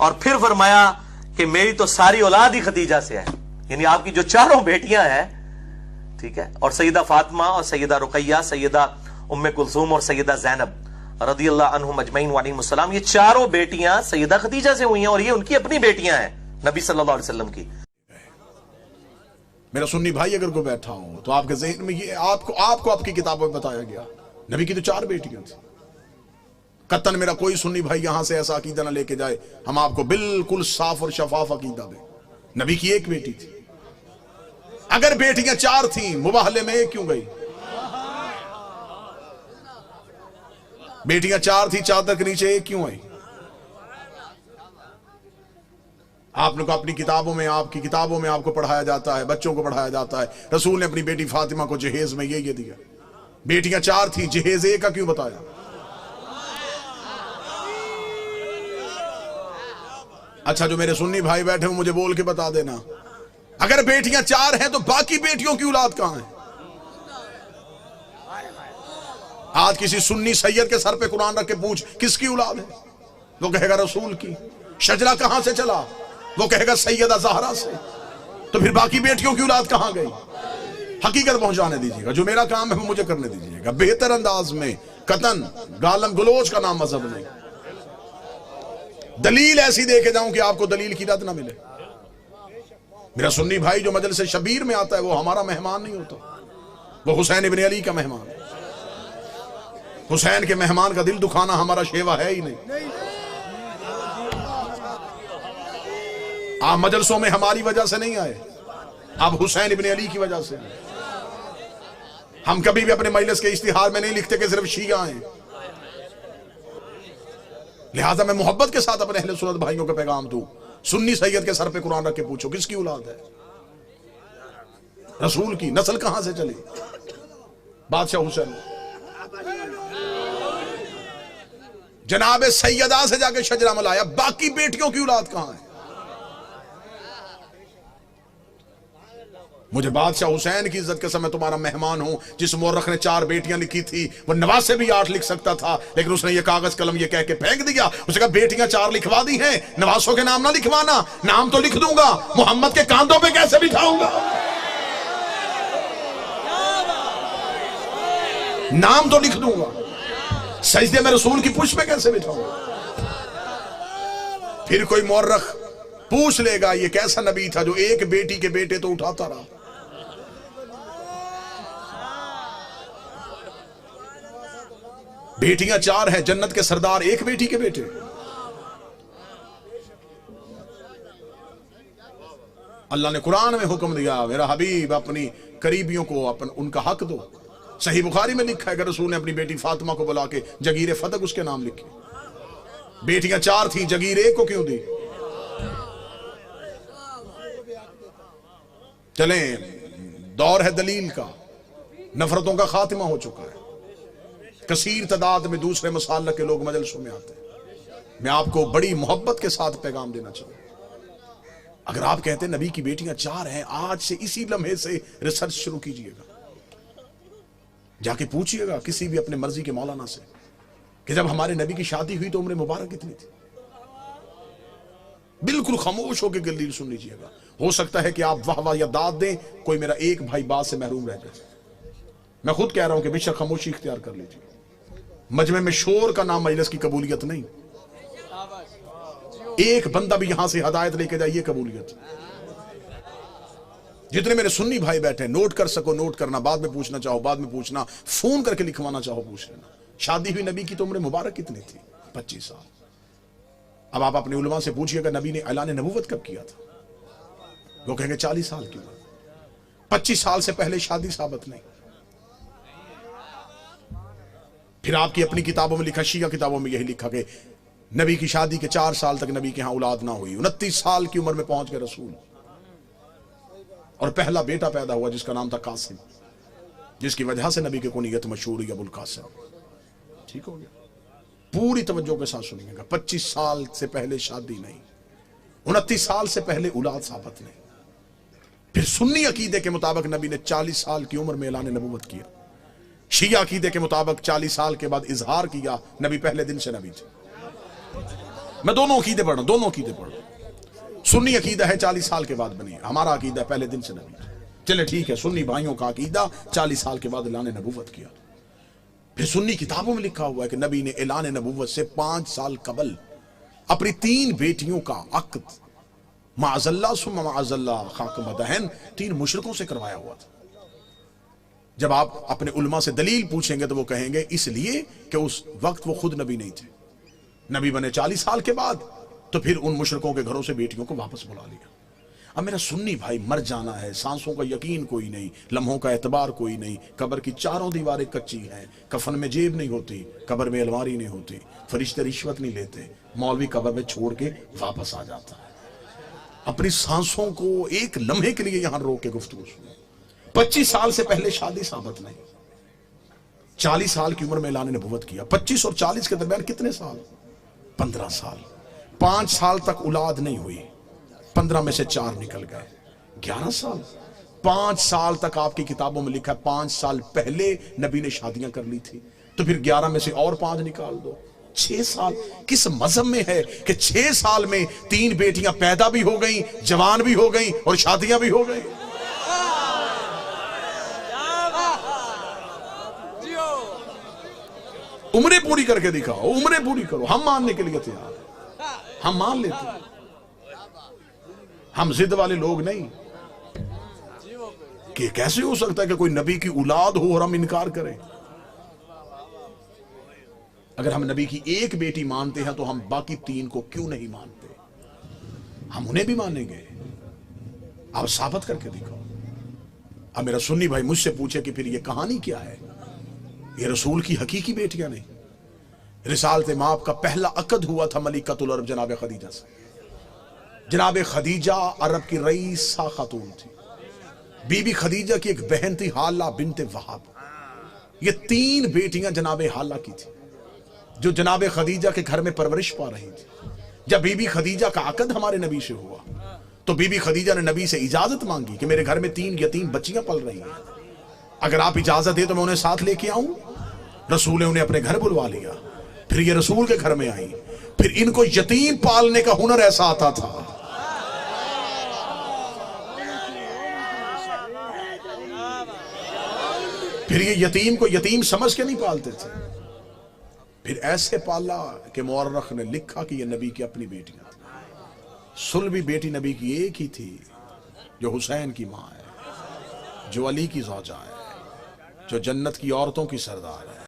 اور پھر فرمایا کہ میری تو ساری اولاد ہی خدیجہ سے ہے، یعنی آپ کی جو چاروں بیٹیاں ہیں، ٹھیک ہے، اور سیدہ فاطمہ اور سیدہ رقیہ، سیدہ ام کلثوم اور سیدہ زینب رضی اللہ عنہم اجمعین وعلیہم السلام، یہ چاروں بیٹیاں سیدہ خدیجہ سے ہوئی ہیں، اور یہ ان کی اپنی بیٹیاں ہیں نبی صلی اللہ علیہ وسلم کی۔ میرا سنی بھائی اگر کوئی بیٹھا ہو تو آپ کے ذہن میں یہ آپ کو آپ کی کتابوں میں بتایا گیا نبی کی تو 4 بیٹیاں تھیں۔ قطن میرا کوئی سنی بھائی یہاں سے ایسا عقیدہ نہ لے کے جائے، ہم آپ کو بالکل صاف اور شفاف عقیدہ دیں، نبی کی 1 بیٹی تھی۔ اگر بیٹیاں 4 تھیں، مباہلے میں 1 کیوں گئی؟ بیٹیاں 4 تھیں، چادر کے نیچے 1 کیوں آئی؟ آپ نے کو اپنی کتابوں میں، آپ کی کتابوں میں آپ کو پڑھایا جاتا ہے، بچوں کو پڑھایا جاتا ہے، رسول نے اپنی بیٹی فاطمہ کو جہیز میں یہ دیا۔ بیٹیاں 4 تھیں، جہیز 1 کا کیوں بتایا؟ اچھا جو میرے سنی بھائی بیٹھے ہوں مجھے بول کے بتا دینا، اگر بیٹیاں 4 ہیں تو باقی بیٹیوں کی اولاد کہاں ہے؟ آج کسی سنی سید کے سر پہ قرآن رکھ کے پوچھ کس کی اولاد ہے، وہ کہے گا رسول کی۔ شجرہ کہاں سے چلا، وہ کہے گا سیدہ زہرا سے۔ تو پھر باقی بیٹیوں کی اولاد کہاں گئی؟ حقیقت پہنچانے دیجیے گا، جو میرا کام ہے وہ مجھے کرنے دیجیے گا، بہتر انداز میں، قطن گالم گلوچ کا نام مذہب نہیں۔ دلیل ایسی دے کے جاؤں کہ آپ کو دلیل کی رد نہ ملے۔ میرا سنی بھائی جو مجلس شبیر میں آتا ہے وہ ہمارا مہمان نہیں ہوتا، وہ حسین ابن علی کا مہمان ہے۔ حسین کے مہمان کا دل دکھانا ہمارا شیوا ہے ہی نہیں۔ آپ مجلسوں میں ہماری وجہ سے نہیں آئے، آپ حسین ابن علی کی وجہ سے آئے۔ ہم کبھی بھی اپنے مجلس کے اشتہار میں نہیں لکھتے کہ صرف شیعہ ہیں، لہٰذا میں محبت کے ساتھ اپنے اہل سنت بھائیوں کا پیغام دوں، سنی سید کے سر پہ قرآن رکھ کے پوچھو کس کی اولاد ہے؟ رسول کی نسل کہاں سے چلی؟ بادشاہ حسین جناب سیدہ سے جا کے شجرہ ملایا، باقی بیٹیوں کی اولاد کہاں ہے؟ مجھے بادشاہ حسین کی عزت کے سمے تمہارا مہمان ہوں، جس مورخ نے 4 بیٹیاں لکھی تھی، وہ نواز سے بھی 8 لکھ سکتا تھا، لیکن اس نے یہ کاغذ قلم یہ کہہ کے پھینک دیا، اس نے کہا بیٹیاں 4 لکھوا دی ہیں، نوازوں کے نام نہ لکھوانا، نام تو لکھ دوں گا، محمد کے کاندھوں پہ کیسے بٹھاؤں گا؟ نام تو لکھ دوں گا، سجدے میں رسول کی پشت پہ کیسے بٹھاؤں گا؟ پھر کوئی مورخ پوچھ لے گا یہ کیسا نبی تھا جو 1 بیٹی کے بیٹے تو اٹھاتا رہا۔ بیٹیاں 4 ہیں، جنت کے سردار 1 بیٹی کے بیٹے۔ اللہ نے قرآن میں حکم دیا میرا حبیب اپنی قریبیوں کو ان کا حق دو۔ صحیح بخاری میں لکھا ہے کہ رسول نے اپنی بیٹی فاطمہ کو بلا کے جگیر فتق اس کے نام لکھی۔ بیٹیاں 4 تھیں، جگیر 1 کو کیوں دی؟ چلیں دور ہے دلیل کا، نفرتوں کا خاتمہ ہو چکا ہے، کثیر تعداد میں دوسرے مسالک کے لوگ مجلسوں میں آتے ہیں۔ میں آپ کو بڑی محبت کے ساتھ پیغام دینا چاہوں، اگر آپ کہتے ہیں نبی کی بیٹیاں 4 ہیں، آج سے اسی لمحے سے ریسرچ شروع کیجئے گا، جا کے پوچھئے گا کسی بھی اپنے مرضی کے مولانا سے کہ جب ہمارے نبی کی شادی ہوئی تو عمر مبارک کتنی تھی؟ بالکل خاموش ہو کے دلیل سن لیجئے گا۔ ہو سکتا ہے کہ آپ واہ واہ یا داد دیں، کوئی میرا 1 بھائی بات سے محروم رہ جائے۔ میں خود کہہ رہا ہوں کہ بے شک خاموشی اختیار کر لیجئے، مجمع میں شور کا نام مجلس کی قبولیت نہیں، ایک بندہ بھی یہاں سے ہدایت لے کے جائے یہ قبولیت۔ جتنے میرے سنی بھائی بیٹھے نوٹ کر سکو نوٹ کرنا، بعد میں پوچھنا چاہو بعد میں پوچھنا، فون کر کے لکھوانا چاہو پوچھ لینا۔ شادی ہوئی نبی کی تو عمر مبارک کتنی تھی؟ 25 سال۔ اب آپ اپنے علماء سے پوچھئے گا نبی نے اعلان نبوت کب کیا تھا؟ وہ کہیں گے 40 سال کی عمر، 25 سال سے پہلے شادی ثابت نہیں۔ پھر آپ کی اپنی کتابوں میں لکھا، شیعہ کتابوں میں یہی لکھا کہ نبی کی شادی کے 4 سال تک نبی کے ہاں اولاد نہ ہوئی، 29 سال کی عمر میں پہنچ گئے رسول، اور پہلا بیٹا پیدا ہوا جس کا نام تھا قاسم، جس کی وجہ سے نبی کی کنیت مشہور ہوئی ابو القاسم۔ ٹھیک ہو گیا؟ پوری توجہ کے ساتھ سنیے گا، 25 سال سے پہلے شادی نہیں، 29 سال سے پہلے اولاد ثابت نہیں۔ پھر سنی عقیدے کے مطابق نبی نے 40 سال کی عمر میں اعلان نبوت کیا، شیعہ عقیدے کے مطابق 40 سال کے بعد اظہار کیا، نبی پہلے دن سے نبی تھے۔ میں دونوں عقیدے پڑھ رہا ہوں، دونوں عقیدے پڑھ رہا ہوں۔ سنی عقیدہ ہے 40 سال کے بعد بنی، ہمارا عقیدہ ہے پہلے دن سے نبی۔ چلے ٹھیک ہے، سنی بھائیوں کا عقیدہ 40 سال کے بعد اعلان نبوت کیا۔ پھر سنی کتابوں میں لکھا ہوا ہے کہ نبی نے اعلان نبوت سے 5 سال قبل اپنی 3 بیٹیوں کا عقد معاذ اللہ ثم معاذ اللہ خاک مدہن 3 مشرکوں سے کروایا ہوا تھا۔ جب آپ اپنے علماء سے دلیل پوچھیں گے تو وہ کہیں گے اس لیے کہ اس وقت وہ خود نبی نہیں تھے، نبی بنے 40 سال کے بعد، تو پھر ان مشرکوں کے گھروں سے بیٹیوں کو واپس بلا لیا۔ اب میرا سنی بھائی، مر جانا ہے، سانسوں کا یقین کوئی نہیں، لمحوں کا اعتبار کوئی نہیں، قبر کی 4 دیواریں کچی ہیں، کفن میں جیب نہیں ہوتی، قبر میں الماری نہیں ہوتی، فرشتے رشوت نہیں لیتے، مولوی قبر میں چھوڑ کے واپس آ جاتا ہے۔ اپنی سانسوں کو ایک لمحے کے لیے یہاں روک کے گفتگو سنو۔ 25 سال سے پہلے شادی ثابت نہیں، 40 سال کی عمر میں اعلان نبوت کیا۔ 25 اور 40 کے درمیان کتنے سال؟ 15 سال۔ 5 سال تک اولاد نہیں ہوئی، 15 میں سے 4 نکل گئے، 11 سال۔ 5 سال تک آپ کی کتابوں میں لکھا ہے 5 سال پہلے نبی نے شادیاں کر لی تھی، تو پھر 11 میں سے اور 5 نکال دو، 6 سال۔ کس مذہب میں ہے کہ 6 سال میں 3 بیٹیاں پیدا بھی ہو گئیں، جوان بھی ہو گئیں اور شادیاں بھی ہو گئیں؟ عمریں پوری کر کے دکھاؤ، عمریں پوری کرو، ہم ماننے کے لیے تیار ہیں، ہم مان لیتے ہیں، ہم ضد والے لوگ نہیں کہ کیسے ہو سکتا ہے کہ کوئی نبی کی اولاد ہو اور ہم انکار کریں۔ اگر ہم نبی کی ایک بیٹی مانتے ہیں تو ہم باقی 3 کو کیوں نہیں مانتے؟ ہم انہیں بھی مانیں گے، آپ ثابت کر کے دکھاؤ۔ اب میرا سنی بھائی مجھ سے پوچھے کہ پھر یہ کہانی کیا ہے؟ یہ رسول کی حقیقی بیٹیاں نہیں۔ رسالت مآب کا پہلا عقد ہوا تھا ملکۃ العرب جناب خدیجہ سے۔ جناب خدیجہ عرب کی رئیسہ خاتون تھی، بی بی خدیجہ کی ایک بہن تھی حالہ بنت وہب۔ یہ 3 بیٹیاں جناب حالہ کی تھی جو جناب خدیجہ کے گھر میں پرورش پا رہی تھی۔ جب بی بی خدیجہ کا عقد ہمارے نبی سے ہوا تو بی بی خدیجہ نے نبی سے اجازت مانگی کہ میرے گھر میں 3 یتیم بچیاں پل رہی ہیں، اگر آپ اجازت دے تو میں انہیں ساتھ لے کے آؤں۔ رسول نے انہیں اپنے گھر بلوا لیا، پھر یہ رسول کے گھر میں آئی۔ پھر ان کو یتیم پالنے کا ہنر ایسا آتا تھا، پھر یہ یتیم کو یتیم سمجھ کے نہیں پالتے تھے، پھر ایسے پالا کہ مورخ نے لکھا کہ یہ نبی کی اپنی بیٹیاں تھیں۔ سلبی بیٹی نبی کی ایک ہی تھی جو حسین کی ماں ہے، جو علی کی زوجہ ہے، جو جنت کی عورتوں کی سردار ہے۔